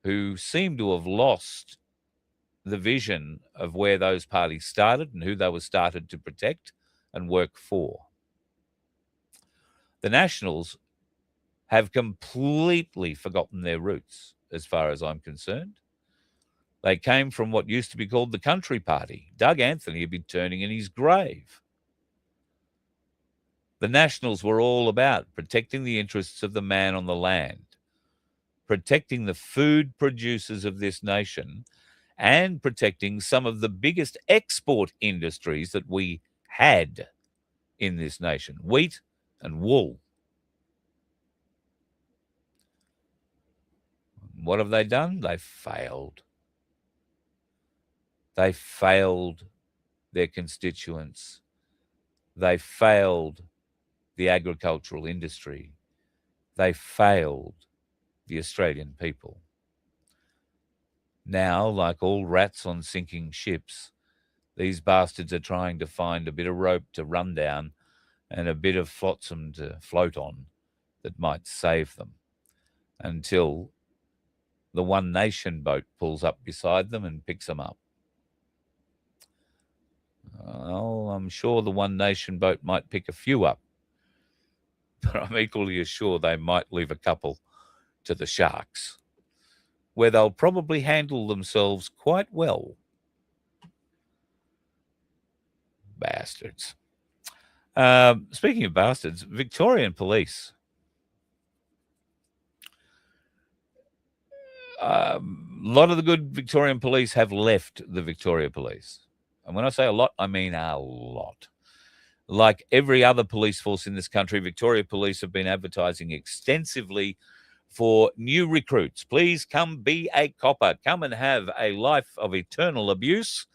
who seem to have lost the vision of where those parties started and who they were started to protect and work for. The Nationals have completely forgotten their roots, as far as I'm concerned. They came from what used to be called the Country Party. Doug Anthony had been turning in his grave. The Nationals were all about protecting the interests of the man on the land, protecting the food producers of this nation, and protecting some of the biggest export industries that we had in this nation, wheat and wool. What have they done? They failed. They failed their constituents. They failed the agricultural industry. They failed the Australian people. Now, like all rats on sinking ships, these bastards are trying to find a bit of rope to run down and a bit of flotsam to float on that might save them until the One Nation boat pulls up beside them and picks them up. Well, I'm sure the One Nation boat might pick a few up, but I'm equally as sure they might leave a couple to the sharks, where they'll probably handle themselves quite well. Bastards. Speaking of bastards, Victorian police. A lot of the good Victorian police have left the Victoria Police. And when I say a lot, I mean a lot. Like every other police force in this country, Victoria Police have been advertising extensively for new recruits. Please come be a copper. Come and have a life of eternal abuse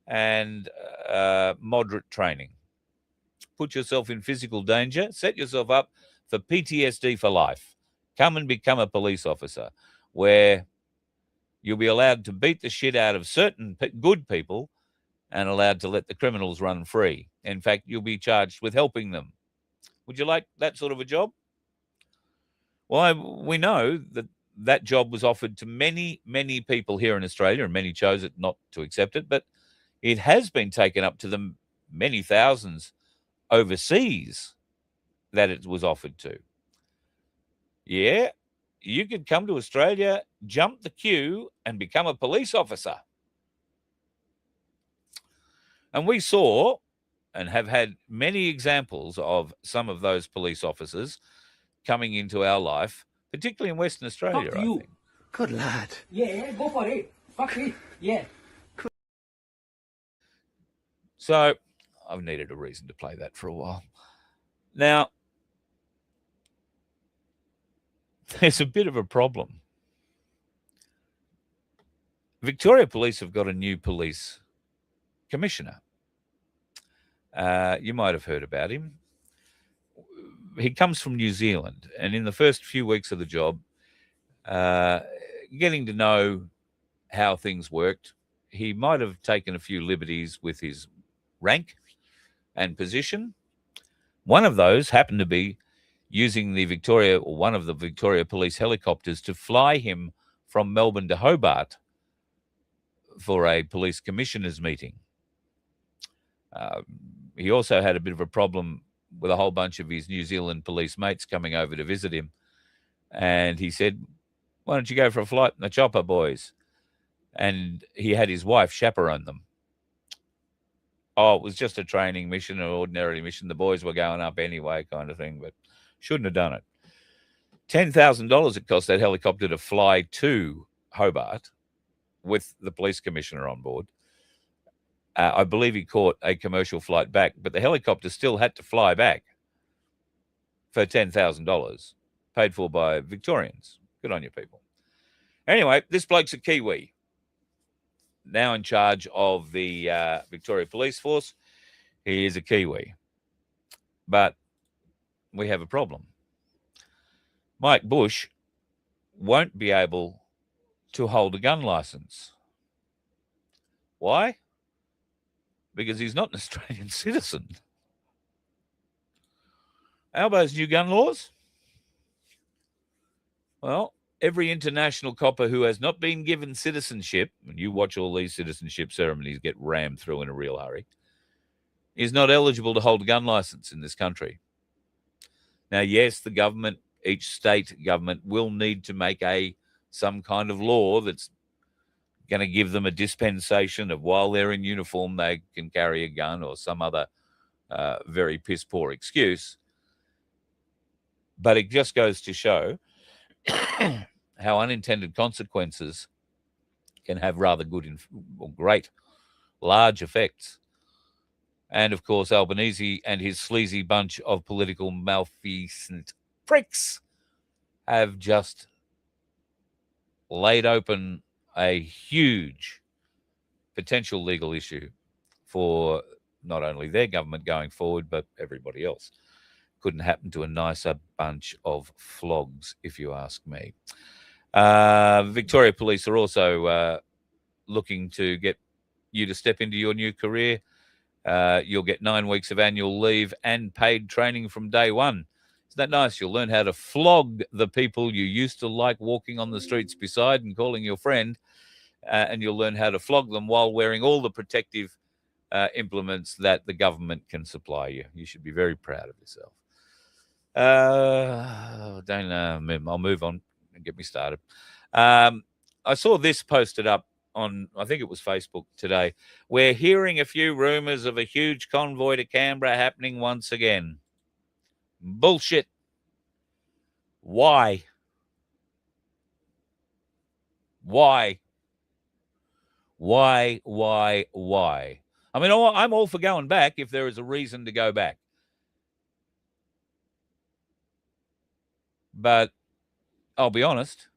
and moderate training. Put yourself in physical danger. Set yourself up for PTSD for life. Come and become a police officer, where you'll be allowed to beat the shit out of certain good people and allowed to let the criminals run free. In fact, you'll be charged with helping them. Would you like that sort of a job? Well, we know that that job was offered to many, many people here in Australia, and many chose it not to accept it, but it has been taken up to the many thousands overseas that it was offered to. Yeah, you could come to Australia, jump the queue, and become a police officer. And we saw and have had many examples of some of those police officers coming into our life, particularly in Western Australia, Fuck you. I think. Good lad. Yeah, go for it. Fuck it. Yeah. So I've needed a reason to play that for a while. Now, there's a bit of a problem. Victoria Police have got a new police commissioner. You might have heard about him. He comes from New Zealand, and in the first few weeks of the job, getting to know how things worked, he might have taken a few liberties with his rank and position. One of those happened to be using one of the Victoria Police helicopters to fly him from Melbourne to Hobart for a police commissioners meeting. He also had a bit of a problem with a whole bunch of his New Zealand police mates coming over to visit him. And he said, "Why don't you go for a flight in the chopper, boys?" And he had his wife chaperone them. Oh, it was just a training mission, an ordinary mission. The boys were going up anyway, kind of thing, but shouldn't have done it. $10,000 it cost that helicopter to fly to Hobart with the police commissioner on board. I believe he caught a commercial flight back, but the helicopter still had to fly back for $10,000, paid for by Victorians. Good on you, people. Anyway, this bloke's a Kiwi, now in charge of the Victoria Police Force. He is a Kiwi. But we have a problem. Mike Bush won't be able to hold a gun license. Why? Because he's not an Australian citizen. Albo's new gun laws? Well, every international copper who has not been given citizenship, and you watch all these citizenship ceremonies get rammed through in a real hurry, is not eligible to hold a gun license in this country. Now, yes, the government, each state government, will need to make some kind of law that's going to give them a dispensation of while they're in uniform they can carry a gun, or some other very piss poor excuse. But it just goes to show how unintended consequences can have rather good or great large effects. And of course, Albanese and his sleazy bunch of political malfeasant pricks have just laid open a huge potential legal issue for not only their government going forward, but everybody else. Couldn't happen to a nicer bunch of flogs, if you ask me. Victoria Police are also looking to get you to step into your new career. You'll get 9 weeks of annual leave and paid training from day one. Isn't that nice? You'll learn how to flog the people you used to like walking on the streets beside and calling your friend, and you'll learn how to flog them while wearing all the protective implements that the government can supply you. You should be very proud of yourself. I'll move on and get me started. I saw this posted up on, I think it was Facebook today. We're hearing a few rumors of a huge convoy to Canberra happening once again. Bullshit. Why? Why? Why? I mean, I'm all for going back if there is a reason to go back. But I'll be honest,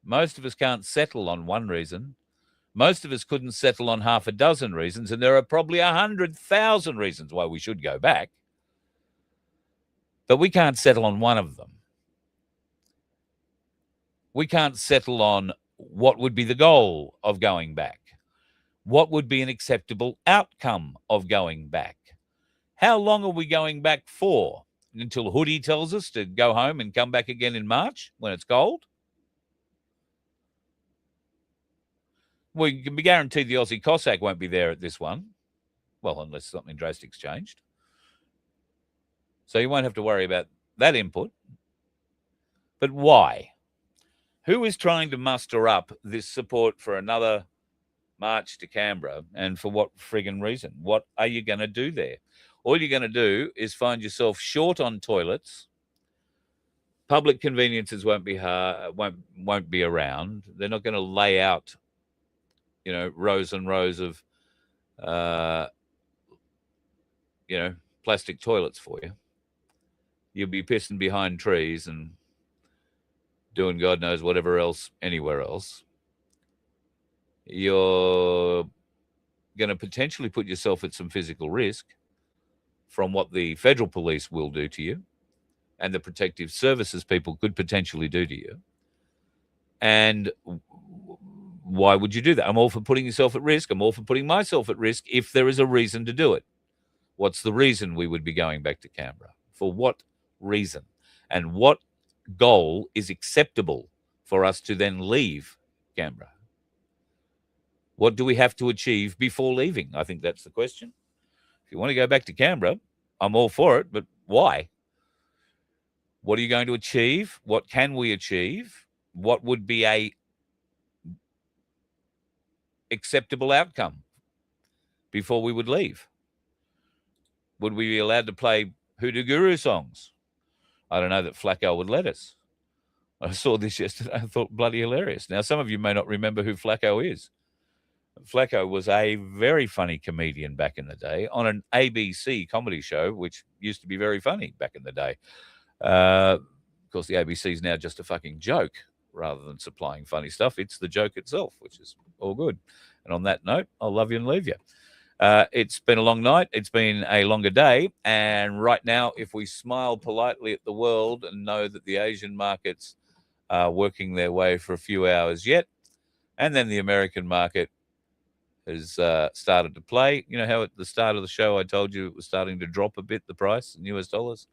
most of us can't settle on one reason. Most of us couldn't settle on half a dozen reasons, and there are probably 100,000 reasons why we should go back. But we can't settle on one of them. We can't settle on what would be the goal of going back. What would be an acceptable outcome of going back? How long are we going back for? Until Hoodie tells us to go home and come back again in March when it's cold? We can be guaranteed the Aussie Cossack won't be there at this one. Well, unless something drastic's changed. So you won't have to worry about that input. But why? Who is trying to muster up this support for another march to Canberra, and for what friggin' reason? What are you going to do there? All you're going to do is find yourself short on toilets. Public conveniences won't be around. They're not going to lay out, rows and rows of, plastic toilets for you. You'll be pissing behind trees and doing God knows whatever else anywhere else. You're going to potentially put yourself at some physical risk from what the federal police will do to you and the protective services people could potentially do to you. And why would you do that? I'm all for putting yourself at risk. I'm all for putting myself at risk if there is a reason to do it. What's the reason we would be going back to Canberra? For what reason? And what goal is acceptable for us to then leave Canberra? What do we have to achieve before leaving? I think that's the question. If you want to go back to Canberra, I'm all for it, but why? What are you going to achieve? What can we achieve? What would be a acceptable outcome before we would leave? Would we be allowed to play Hoodoo Guru songs? I don't know that Flacco would let us. I saw this yesterday. I thought bloody hilarious. Now, some of you may not remember who Flacco is. Flacco was a very funny comedian back in the day on an ABC comedy show, which used to be very funny back in the day. Of course, the ABC is now just a fucking joke rather than supplying funny stuff. It's the joke itself, which is all good. And on that note, I'll love you and leave you. It's been a long night. It's been a longer day. And right now, if we smile politely at the world and know that the Asian markets are working their way for a few hours yet, and then the American market has started to play. You know how at the start of the show I told you it was starting to drop a bit, the price in US dollars?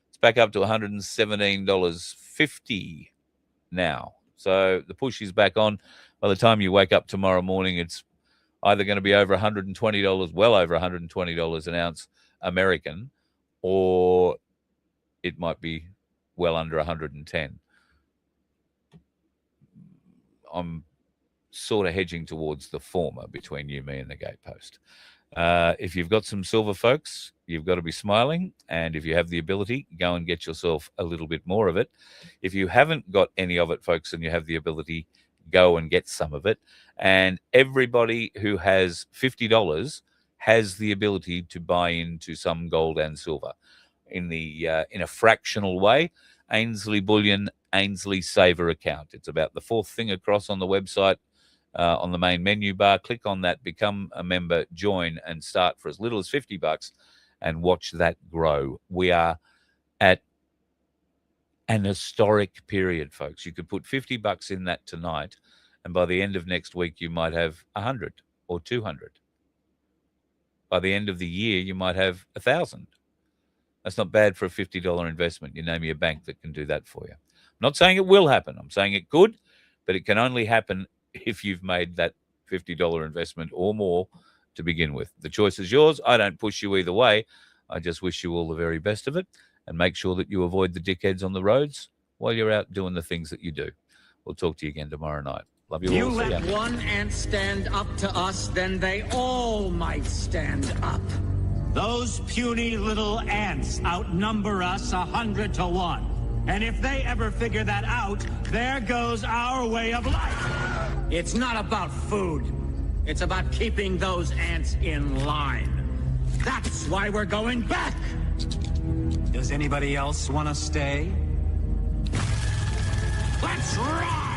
It's back up to $117.50 now. So the push is back on. By the time you wake up tomorrow morning, it's either going to be over $120, well over $120 an ounce American, or it might be well under 110. I'm sort of hedging towards the former between you, me, and the gatepost. If you've got some silver, folks, you've got to be smiling. And if you have the ability, go and get yourself a little bit more of it. If you haven't got any of it, folks, and you have the ability, go and get some of it. And everybody who has $50 has the ability to buy into some gold and silver in a fractional way. Ainslie Bullion, Ainslie Saver account. It's about the fourth thing across on the website. On the main menu bar, click on that, become a member, join, and start for as little as $50 and watch that grow. We are at an historic period, folks. You could put $50 in that tonight, and by the end of next week, you might have 100 or 200. By the end of the year, you might have 1,000. That's not bad for a $50 investment. You name me a bank that can do that for you. I'm not saying it will happen. I'm saying it could, but it can only happen if you've made that $50 investment or more to begin with. The choice is yours. I don't push you either way. I just wish you all the very best of it, and make sure that you avoid the dickheads on the roads while you're out doing the things that you do. We'll talk to you again tomorrow night. Love you all. You let one ant stand up to us, then they all might stand up. Those puny little ants outnumber us 100 to 1. And if they ever figure that out, there goes our way of life. It's not about food. It's about keeping those ants in line. That's why we're going back. Does anybody else want to stay? Let's ride!